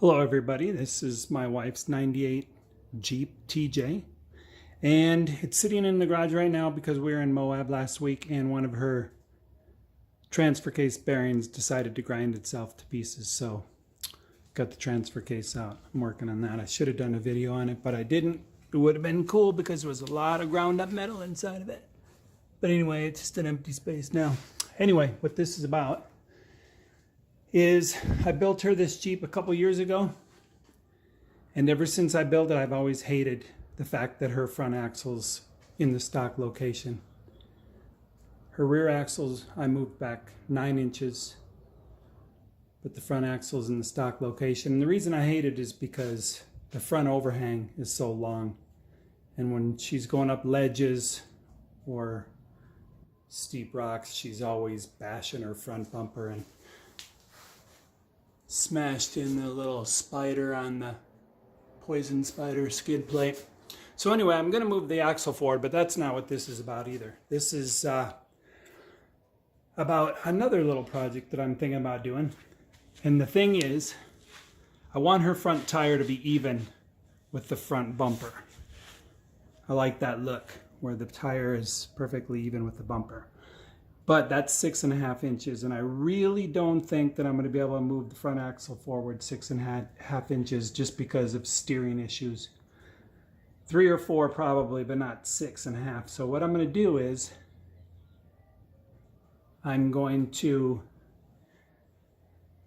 Hello everybody, this is my wife's 98 Jeep TJ and it's sitting in the garage right now because we were in Moab last week and one of her transfer case bearings decided to grind itself to pieces, so got the transfer case out. I'm working on that. I should have done a video on it, but I didn't. It would have been cool because there was a lot of ground up metal inside of it. But anyway, it's just an empty space now. Anyway, what this is about is I built her this Jeep a couple years ago, and ever since I built it, I've always hated the fact that her front axle's in the stock location. Her rear axles I moved back 9 inches, but the front axle's in the stock location. And the reason I hate it is because the front overhang is so long, and when she's going up ledges or steep rocks, she's always bashing her front bumper and smashed in the little spider on the Poison Spyder skid plate. So anyway, I'm going to move the axle forward, but that's not what this is about either. This is about another little project that I'm thinking about doing. And the thing is, I want her front tire to be even with the front bumper. I like that look, where the tire is perfectly even with the bumper. But that's 6.5 inches, and I really don't think that I'm going to be able to move the front axle forward 6.5 inches just because of steering issues. 3 or 4 probably, but not 6.5. So what I'm going to do is I'm going to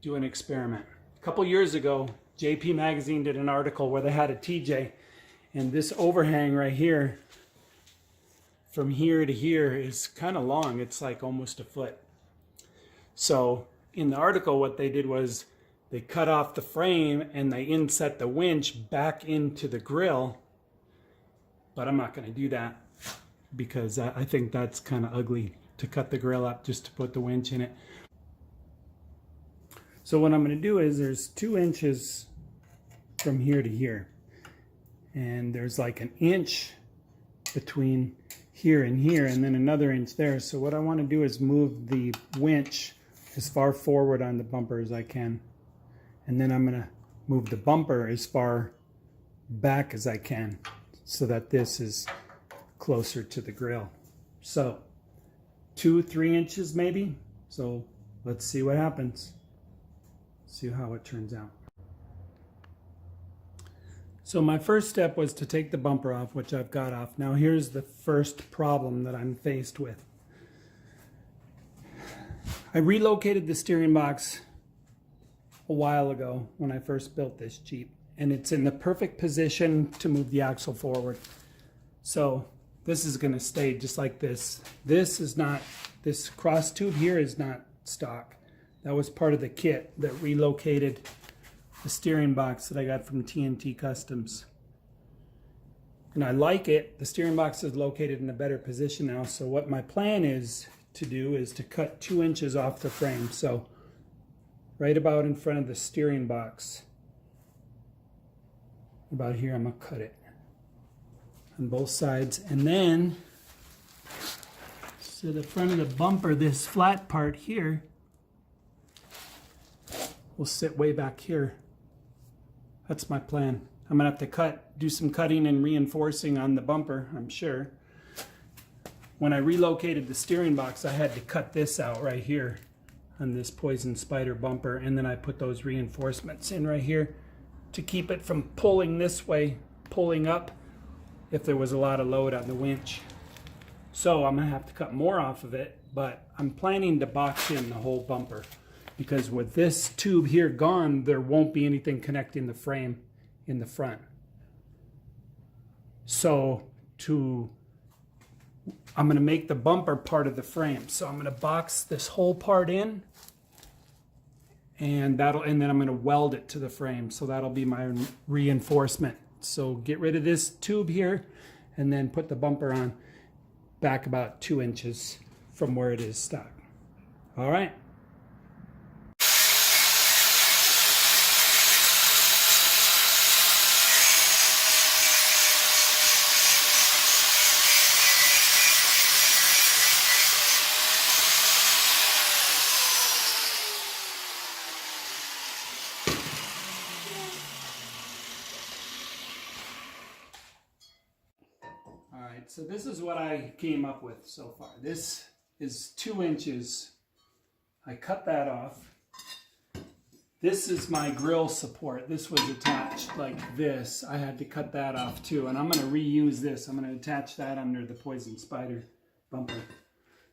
do an experiment. A couple years ago, JP Magazine did an article where they had a TJ, and this overhang right here from here to here is kind of long. It's like almost a foot. So in the article, what they did was they cut off the frame and they inset the winch back into the grill. But I'm not going to do that because I think that's kind of ugly to cut the grill up just to put the winch in it. So what I'm going to do is there's 2 inches from here to here, and there's like an inch between here and here, and then another inch there. So what I want to do is move the winch as far forward on the bumper as I can, and then I'm going to move the bumper as far back as I can so that this is closer to the grill. So 2-3 inches maybe. So let's see what happens, see how it turns out. So my first step was to take the bumper off, which I've got off. Now here's the first problem that I'm faced with. I relocated the steering box a while ago when I first built this Jeep, and it's in the perfect position to move the axle forward. So this is going to stay just like this. This cross tube here is not stock. That was part of the kit that relocated the steering box that I got from TNT Customs. And I like it. The steering box is located in a better position now. So what my plan is to do is to cut 2 inches off the frame. So right about in front of the steering box, about here, I'm gonna cut it on both sides. And then, so the front of the bumper, this flat part here, will sit way back here. That's my plan. I'm gonna have to do some cutting and reinforcing on the bumper, I'm sure. When I relocated the steering box, I had to cut this out right here on this Poison Spyder bumper, and then I put those reinforcements in right here to keep it from pulling this way, pulling up if there was a lot of load on the winch. So I'm gonna have to cut more off of it, but I'm planning to box in the whole bumper, because with this tube here gone, there won't be anything connecting the frame in the front. So I'm gonna make the bumper part of the frame. So I'm gonna box this whole part in, and then I'm gonna weld it to the frame. So that'll be my reinforcement. So get rid of this tube here and then put the bumper on back about 2 inches from where it is stock. All right. so this is what I came up with so far. This is 2 inches. I cut that off. This is my grill support. This was attached like this. I had to cut that off too, and I'm going to reuse this. I'm going to attach that under the Poison Spyder bumper.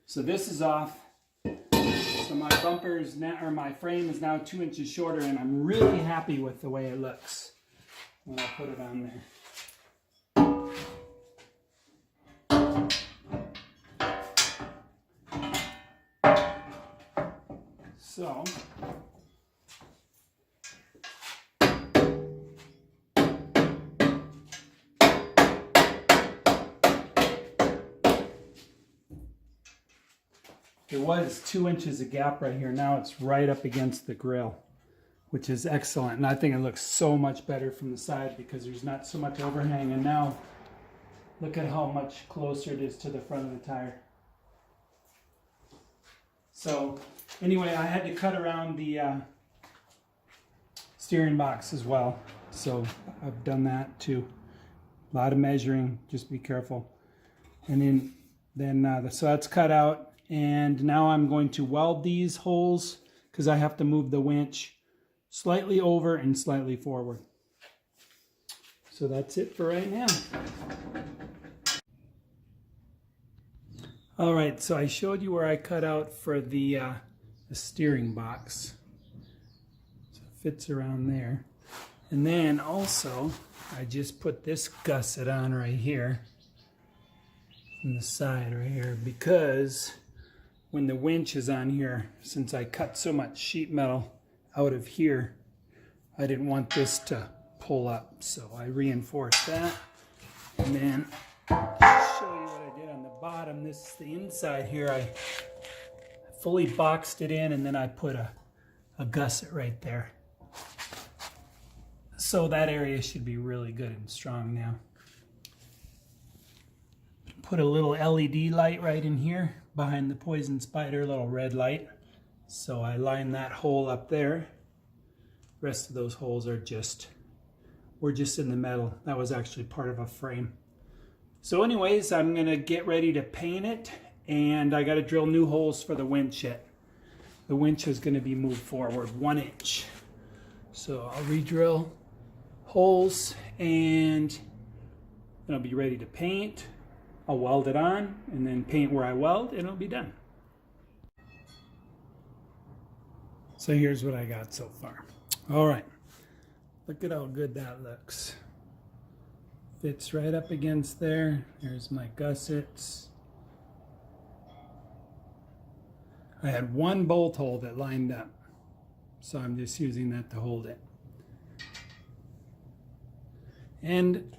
So this is off. So my bumper is now, or my frame is now 2 inches shorter, and I'm really happy with the way it looks when I put it on there. So, there was 2 inches of gap right here. Now it's right up against the grill, which is excellent. And I think it looks so much better from the side because there's not so much overhang. And now look at how much closer it is to the front of the tire. So anyway, I had to cut around the steering box as well. So I've done that too. A lot of measuring, just be careful. And then so that's cut out. And now I'm going to weld these holes because I have to move the winch slightly over and slightly forward. So that's it for right now. All right, so I showed you where I cut out for the steering box. So it fits around there. And then also, I just put this gusset on right here on the side right here because when the winch is on here, since I cut so much sheet metal out of here, I didn't want this to pull up. So I reinforced that. And then I'll show you what I did on the bottom. This is the inside here. I fully boxed it in, and then I put a gusset right there. So that area should be really good and strong now. Put a little LED light right in here behind the Poison Spyder, little red light. So I lined that hole up there. The rest of those holes are were just in the metal. That was actually part of a frame. So anyways, I'm gonna get ready to paint it, and I gotta drill new holes for the winch yet. The winch is gonna be moved forward 1 inch. So I'll re-drill holes and then I'll be ready to paint. I'll weld it on and then paint where I weld, and it'll be done. So here's what I got so far. All right, look at how good that looks. Fits right up against there. There's my gussets. I had one bolt hole that lined up, so I'm just using that to hold it. And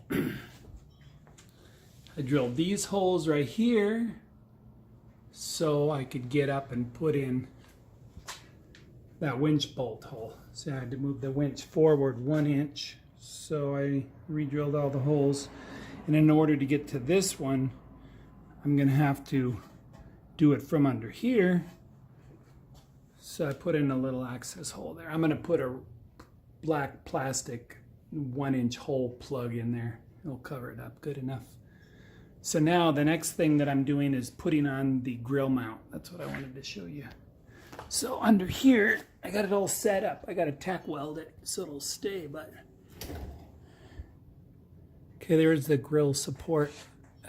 I drilled these holes right here so I could get up and put in that winch bolt hole. So I had to move the winch forward 1 inch. So I re-drilled all the holes. And in order to get to this one, I'm gonna have to do it from under here. So I put in a little access hole there. I'm gonna put a black plastic 1 inch hole plug in there. It'll cover it up good enough. So now the next thing that I'm doing is putting on the grill mount. That's what I wanted to show you. So under here, I got it all set up. I got to tack weld it so it'll stay, but okay, there's the grill support.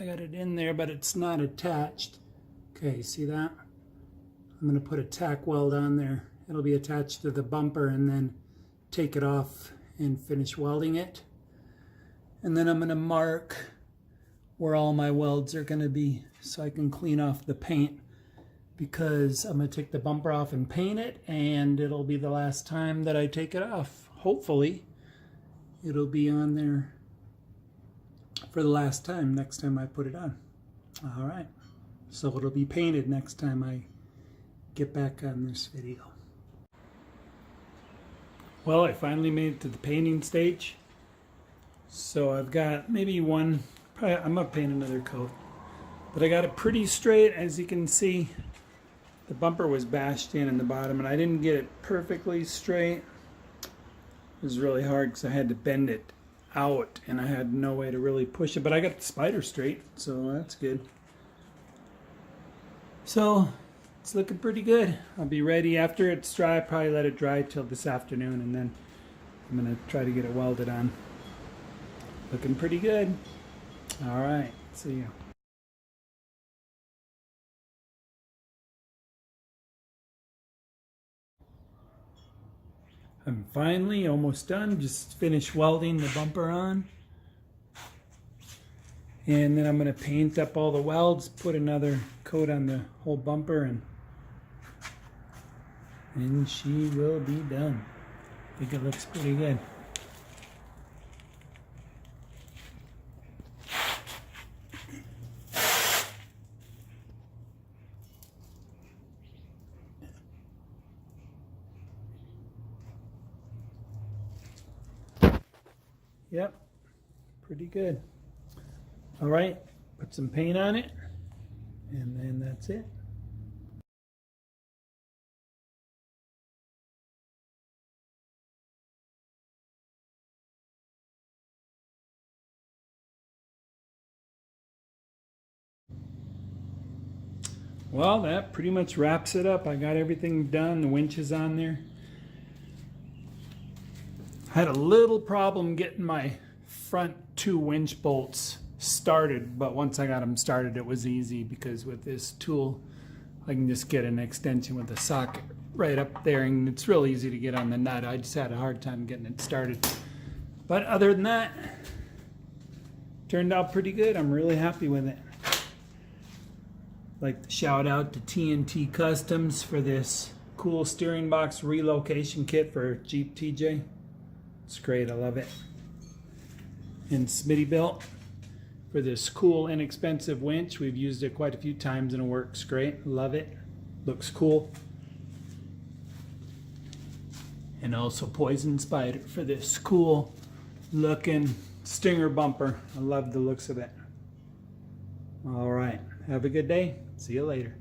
I got it in there, but it's not attached. Okay, see that? I'm going to put a tack weld on there. It'll be attached to the bumper, and then take it off and finish welding it. And then I'm going to mark where all my welds are going to be so I can clean off the paint, because I'm going to take the bumper off and paint it, and it'll be the last time that I take it off. Hopefully it'll be on there for the last time next time I put it on. All right, so it'll be painted next time I get back on this video. Well, I finally made it to the painting stage. So I've got maybe one, probably, I'm gonna paint another coat. But I got it pretty straight. As you can see, the bumper was bashed in the bottom, and I didn't get it perfectly straight. It was really hard because I had to bend it out and I had no way to really push it, but I got the Spyder straight, so that's good. So it's looking pretty good. I'll be ready after it's dry. Probably let it dry till this afternoon, and then I'm gonna try to get it welded on. Looking pretty good. All right, see you. I'm finally almost done. Just finished welding the bumper on. And then I'm going to paint up all the welds, put another coat on the whole bumper, and she will be done. I think it looks pretty good. Yep, pretty good. All right, put some paint on it, and then that's it. Well, that pretty much wraps it up. I got everything done. The winch is on there. I had a little problem getting my front 2 winch bolts started, but once I got them started, it was easy because with this tool, I can just get an extension with a socket right up there, and it's real easy to get on the nut. I just had a hard time getting it started. But other than that, turned out pretty good. I'm really happy with it. Like to shout out to TNT Customs for this cool steering box relocation kit for Jeep TJ. It's great, I love it. And Smittybilt for this cool, inexpensive winch. We've used it quite a few times and it works great. Love it. Looks cool. And also Poison Spyder for this cool looking stinger bumper. I love the looks of it. All right, have a good day. See you later.